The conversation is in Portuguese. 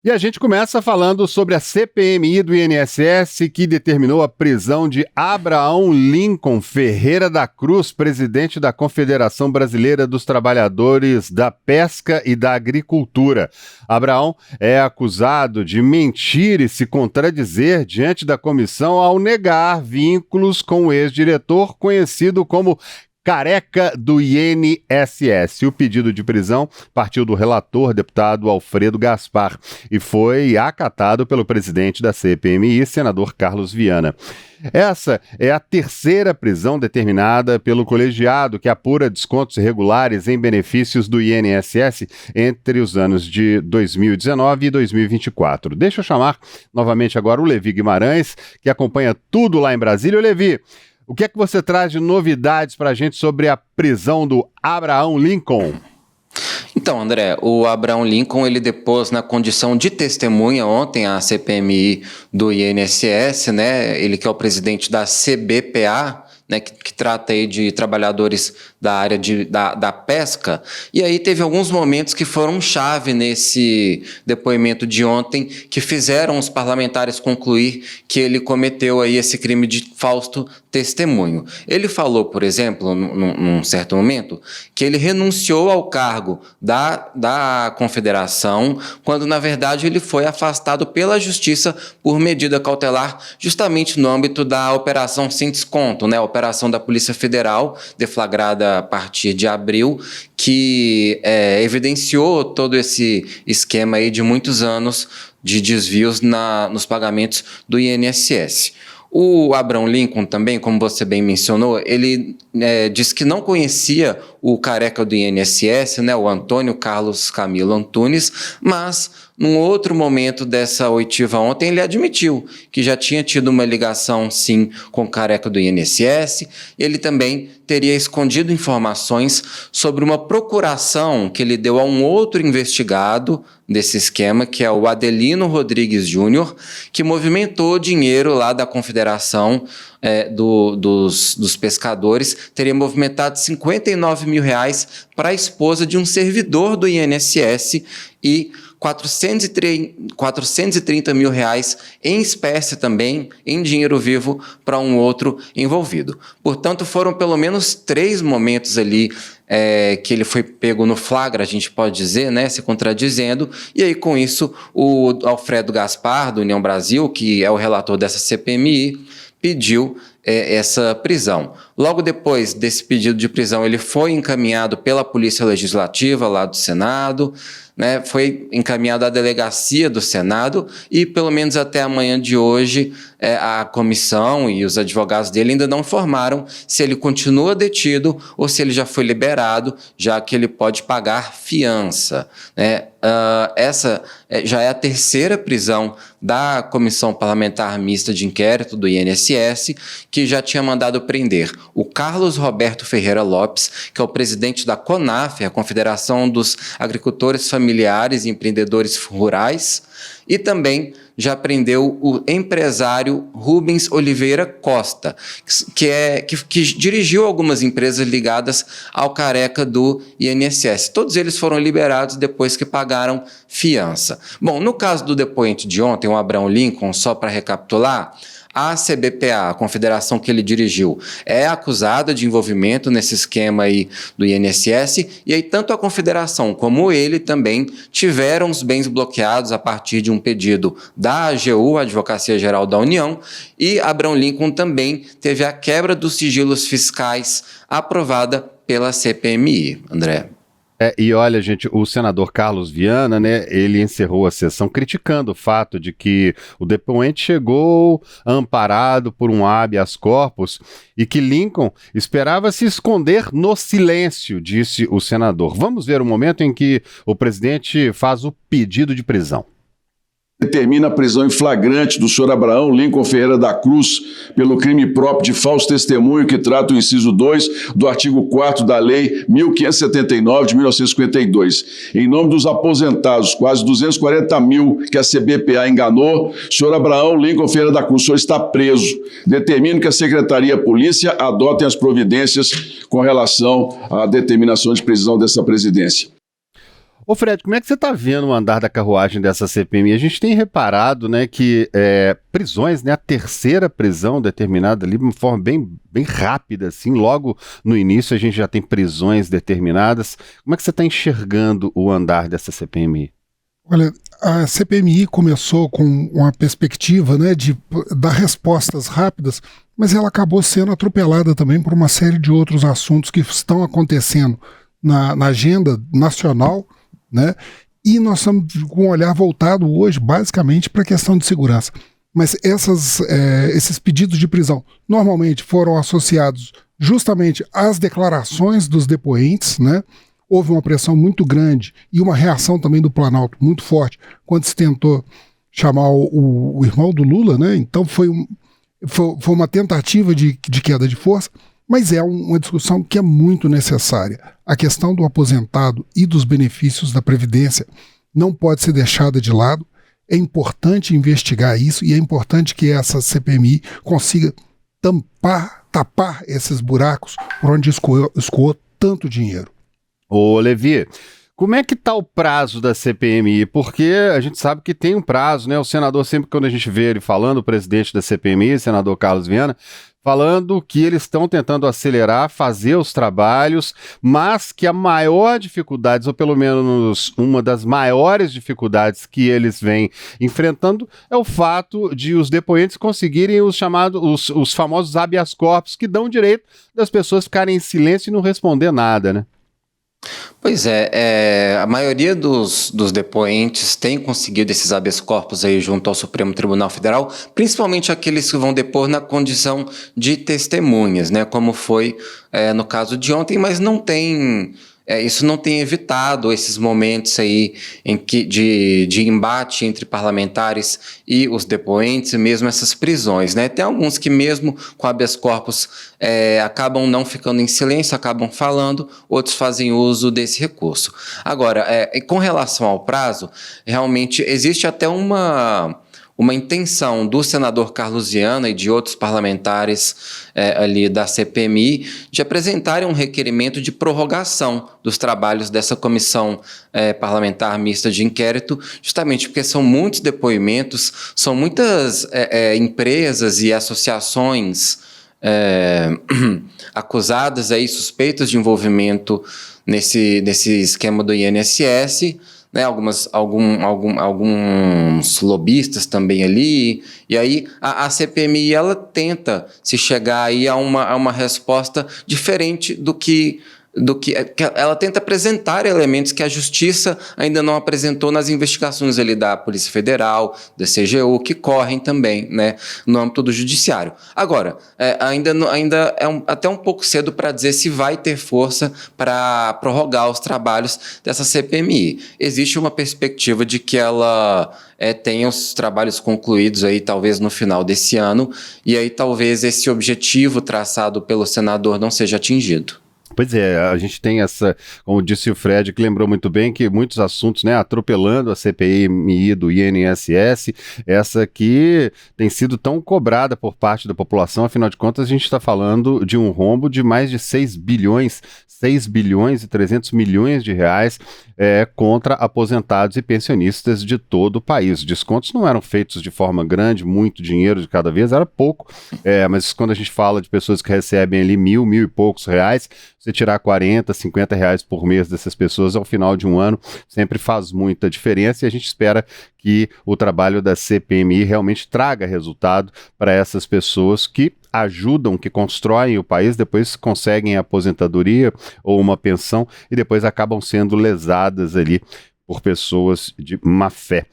E a gente começa falando sobre a CPMI do INSS, que determinou a prisão de Abraão Lincoln Ferreira da Cruz, presidente da Confederação Brasileira dos Trabalhadores da Pesca e da Agricultura. Abraão é acusado de mentir e se contradizer diante da comissão ao negar vínculos com o ex-diretor, conhecido como Careca do INSS. O pedido de prisão partiu do relator, deputado Alfredo Gaspar, e foi acatado pelo presidente da CPMI, senador Carlos Viana. Essa é a terceira prisão determinada pelo colegiado que apura descontos irregulares em benefícios do INSS entre os anos de 2019 e 2024. Deixa eu chamar novamente agora o Levi Guimarães, que acompanha tudo lá em Brasília. O Levi, o que é que você traz de novidades para a gente sobre a prisão do Abraão Lincoln? Então, André, o Abraão Lincoln, ele depôs na condição de testemunha ontem à CPMI do INSS, né? Ele que é o presidente da CBPA, né, que trata aí de trabalhadores da área da pesca, e aí teve alguns momentos que foram chave nesse depoimento de ontem, que fizeram os parlamentares concluir que ele cometeu aí esse crime de falso testemunho. Ele falou, por exemplo, num certo momento, que ele renunciou ao cargo da Confederação, quando na verdade ele foi afastado pela Justiça por medida cautelar, justamente no âmbito da Operação Sem Desconto, né, operação da Polícia Federal, deflagrada a partir de abril, que evidenciou todo esse esquema aí de muitos anos de desvios nos pagamentos do INSS. O Abraão Lincoln também, como você bem mencionou, ele disse que não conhecia o careca do INSS, né, o Antônio Carlos Camilo Antunes, mas num outro momento dessa oitiva ontem ele admitiu que já tinha tido uma ligação sim com o careca do INSS. Ele também teria escondido informações sobre uma procuração que ele deu a um outro investigado desse esquema, que é o Adelino Rodrigues Júnior, que movimentou dinheiro lá da Confederação dos pescadores, teria movimentado R$59 mil para a esposa de um servidor do INSS e R$430 mil em espécie também, em dinheiro vivo, para um outro envolvido. Portanto, foram pelo menos 3 momentos ali que ele foi pego no flagra, a gente pode dizer, né, se contradizendo, e aí com isso o Alfredo Gaspar, do União Brasil, que é o relator dessa CPMI, pediu essa prisão. Logo depois desse pedido de prisão, ele foi encaminhado pela Polícia Legislativa lá do Senado, né, foi encaminhado à delegacia do Senado e, pelo menos até amanhã de hoje, a comissão e os advogados dele ainda não informaram se ele continua detido ou se ele já foi liberado, já que ele pode pagar fiança, né? Essa já é a terceira prisão da Comissão Parlamentar Mista de Inquérito do INSS, que já tinha mandado prender o Carlos Roberto Ferreira Lopes, que é o presidente da CONAF, a Confederação dos Agricultores Familiares e Empreendedores Rurais, e também já prendeu o empresário Rubens Oliveira Costa, que dirigiu algumas empresas ligadas ao careca do INSS. Todos eles foram liberados depois que pagaram fiança. Bom, no caso do depoente de ontem, o Abraão Lincoln, só para recapitular, a CBPA, a confederação que ele dirigiu, é acusada de envolvimento nesse esquema aí do INSS, e aí tanto a confederação como ele também tiveram os bens bloqueados a partir de um pedido da AGU, Advocacia Geral da União, e Abraão Lincoln também teve a quebra dos sigilos fiscais aprovada pela CPMI. André. E olha, gente, o senador Carlos Viana, né, ele encerrou a sessão criticando o fato de que o depoente chegou amparado por um habeas corpus e que Lincoln esperava se esconder no silêncio, disse o senador. Vamos ver o momento em que o presidente faz o pedido de prisão. Determina a prisão em flagrante do senhor Abraão Lincoln Ferreira da Cruz pelo crime próprio de falso testemunho que trata o inciso 2 do artigo 4º da Lei 1579 de 1952. Em nome dos aposentados, quase 240 mil que a CBPA enganou, senhor Abraão Lincoln Ferreira da Cruz, o senhor está preso. Determino que a Secretaria de Polícia adote as providências com relação à determinação de prisão dessa presidência. Ô Fred, como é que você está vendo o andar da carruagem dessa CPMI? A gente tem reparado, né, que prisões, né, a terceira prisão determinada ali de uma forma bem rápida, assim, logo no início a gente já tem prisões determinadas. Como é que você está enxergando o andar dessa CPMI? Olha, a CPMI começou com uma perspectiva, né, de dar respostas rápidas, mas ela acabou sendo atropelada também por uma série de outros assuntos que estão acontecendo na agenda nacional, né? E nós estamos com um olhar voltado hoje basicamente para a questão de segurança. Mas esses pedidos de prisão normalmente foram associados justamente às declarações dos depoentes, né? Houve uma pressão muito grande e uma reação também do Planalto muito forte quando se tentou chamar o irmão do Lula, né? Então foi uma tentativa de queda de força. Mas é uma discussão que é muito necessária. A questão do aposentado e dos benefícios da Previdência não pode ser deixada de lado. É importante investigar isso e é importante que essa CPMI consiga tapar esses buracos por onde escoou tanto dinheiro. Ô Levi, como é que está o prazo da CPMI? Porque a gente sabe que tem um prazo, né? O senador, sempre quando a gente vê ele falando, o presidente da CPMI, o senador Carlos Viana, falando que eles estão tentando acelerar, fazer os trabalhos, mas que a maior dificuldade, ou pelo menos uma das maiores dificuldades que eles vêm enfrentando, é o fato de os depoentes conseguirem os famosos habeas corpus, que dão direito das pessoas ficarem em silêncio e não responder nada, né? Pois é, a maioria dos depoentes tem conseguido esses habeas corpus aí junto ao Supremo Tribunal Federal, principalmente aqueles que vão depor na condição de testemunhas, né, como foi no caso de ontem, mas não tem... isso não tem evitado esses momentos aí de embate entre parlamentares e os depoentes, e mesmo essas prisões, né? Tem alguns que mesmo com habeas corpus acabam não ficando em silêncio, acabam falando, outros fazem uso desse recurso. Agora, com relação ao prazo, realmente existe até uma intenção do senador Carlos Viana e de outros parlamentares ali da CPMI de apresentarem um requerimento de prorrogação dos trabalhos dessa comissão parlamentar mista de inquérito, justamente porque são muitos depoimentos, são muitas empresas e associações acusadas aí, suspeitas de envolvimento nesse esquema do INSS, né, alguns lobistas também ali, e aí a CPMI ela tenta se chegar aí a uma resposta diferente do que ela tenta apresentar elementos que a Justiça ainda não apresentou nas investigações ali da Polícia Federal, da CGU, que correm também, né, no âmbito do Judiciário. Agora, ainda é até um pouco cedo para dizer se vai ter força para prorrogar os trabalhos dessa CPMI. Existe uma perspectiva de que ela tenha os trabalhos concluídos aí talvez no final desse ano, e aí talvez esse objetivo traçado pelo senador não seja atingido. Pois é, a gente tem essa, como disse o Fred, que lembrou muito bem, que muitos assuntos, né, atropelando a CPMI do INSS, essa que tem sido tão cobrada por parte da população, afinal de contas a gente está falando de um rombo de mais de 6 bilhões e 300 milhões de reais contra aposentados e pensionistas de todo o país. Os descontos não eram feitos de forma grande, muito dinheiro de cada vez, era pouco, mas quando a gente fala de pessoas que recebem ali mil e poucos reais, você tirar 40, 50 reais por mês dessas pessoas ao final de um ano sempre faz muita diferença, e a gente espera que o trabalho da CPMI realmente traga resultado para essas pessoas que ajudam, que constroem o país, depois conseguem a aposentadoria ou uma pensão e depois acabam sendo lesadas ali por pessoas de má fé.